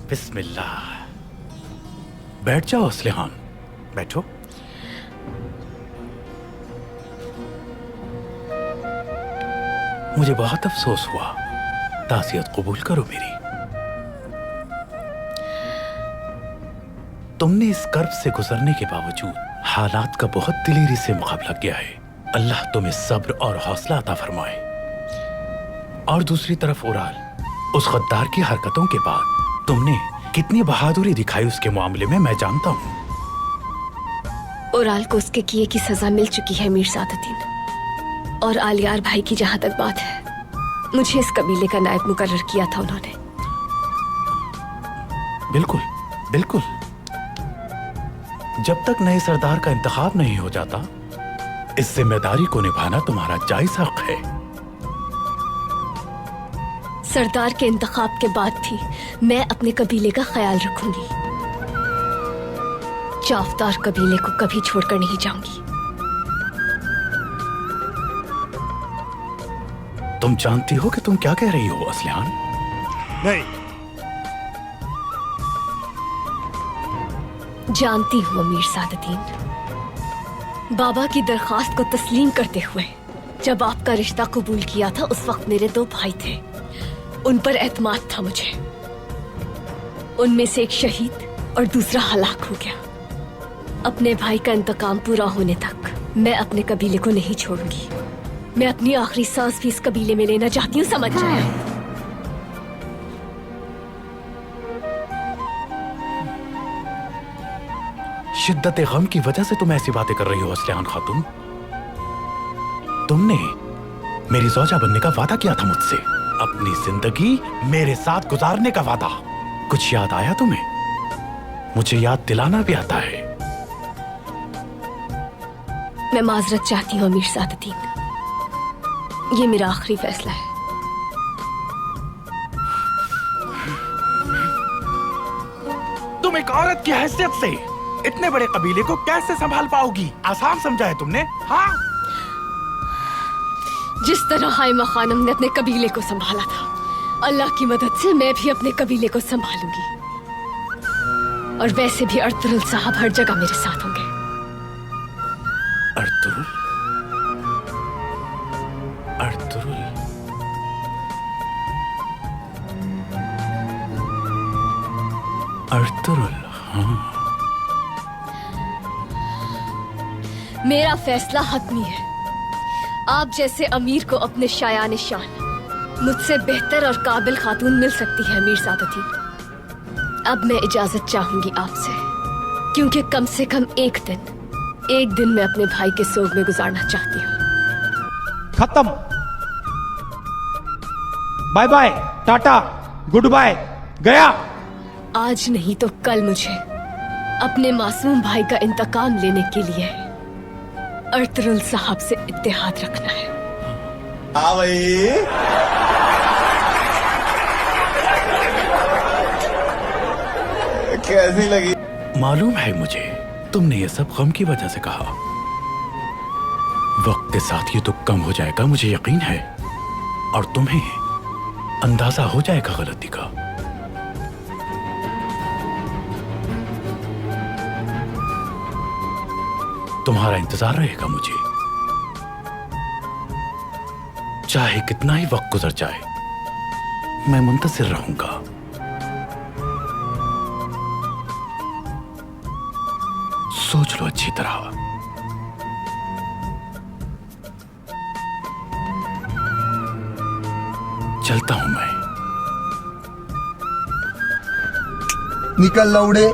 बिस्मिल्लाह। बैठ जाओ असलिहान, बैठो। मुझे बहुत अफसोस हुआ, तासियत कबूल करो मेरी। तुमने इस कर्ब से गुजरने के बावजूद हालात का बहुत दिलेरी से मुकाबला किया है। अल्लाह तुम्हें सब्र और हौसला अता फरमाए। और दूसरी तरफ ओराल, उस गद्दार की हरकतों के बाद तुमने कितनी बहादुरी दिखाई उसके मामले में मैं जानता हूँ। ओराल को उसके किए की सजा मिल चुकी है मीर सादुद्दीन। और आलियार भाई की जहां तक बात है, मुझे इस कबीले का नायब मुकर्रर किया था उन्होंने। बिल्कुल बिल्कुल। जब तक नए सरदार का इंतखाब नहीं हो जाता, इस जिम्मेदारी को निभाना तुम्हारा जायज हक है। सरदार के इंतखाब के बाद भी मैं अपने कबीले का ख्याल रखूंगी। जाफदार कबीले को कभी छोड़कर नहीं जाऊंगी। तुम जानती हो कि तुम क्या कह रही हो असलिहान? नहीं। जानती हूँ अमीर सादुद्दीन। बाबा की दरखास्त को तस्लीम करते हुए जब आपका रिश्ता कबूल किया था, उस वक्त मेरे 2 भाई थे। उन पर एतमाद था मुझे। उनमें से एक शहीद और दूसरा हलाक हो गया। अपने भाई का इंतकाम पूरा होने तक मैं अपने कबीले को नहीं छोड़ूंगी। मैं अपनी आखिरी सांस भी इस कबीले में लेना चाहती हूँ, समझ जाए। शिद्दत गम की वजह से तुम ऐसी बातें कर रही हो असलिहान खातून। तुमने मेरी ज़ौजा बनने का वादा किया था मुझसे, अपनी जिंदगी मेरे साथ गुजारने का वादा। कुछ याद आया तुम्हें? मुझे याद दिलाना भी आता है। मैं माजरत चाहती हूँ अमीर सादुद्दीन। ये मेरा आखिरी फैसला है। तुम एक औरत की हैसियत से इतने बड़े कबीले को कैसे संभाल पाओगी? आसान समझा है तुमने? हाँ, जिस तरह हाइमा खानम ने अपने कबीले को संभाला था, अल्लाह की मदद से मैं भी अपने कबीले को संभालूंगी। और वैसे भी अर्तुरुल साहब हर जगह मेरे साथ होंगे। अर्तुरुल? अर्तुरुल? अर्तुरुल, हाँ। मेरा फैसला हतमी है। आप जैसे अमीर को अपने शायान शान मुझसे बेहतर और काबिल खातून मिल सकती है अमीर सादुद्दीन। अब मैं इजाजत चाहूंगी आपसे, क्योंकि कम से कम एक दिन मैं अपने भाई के सोग में गुजारना चाहती हूँ। खत्म। Bye bye, tata, goodbye, गया। आज नहीं तो कल मुझे अपने मासूम भाई का इंतकाम लेने के लिए अर्तुरुल साहब से इत्तेहाद रखना है। हाँ भाई। कैसी लगी? मालूम है मुझे, तुमने ये सब गम की वजह से कहा। वक्त के साथ ये दुख कम हो जाएगा, मुझे यकीन है। और तुम्हें अंदाजा हो जाएगा गलती का। तुम्हारा इंतजार रहेगा मुझे, चाहे कितना ही वक्त गुजर जाए, मैं मुंतजिर रहूंगा। सोच लो अच्छी तरह। चलता हूं मैं। निकल लौड़े।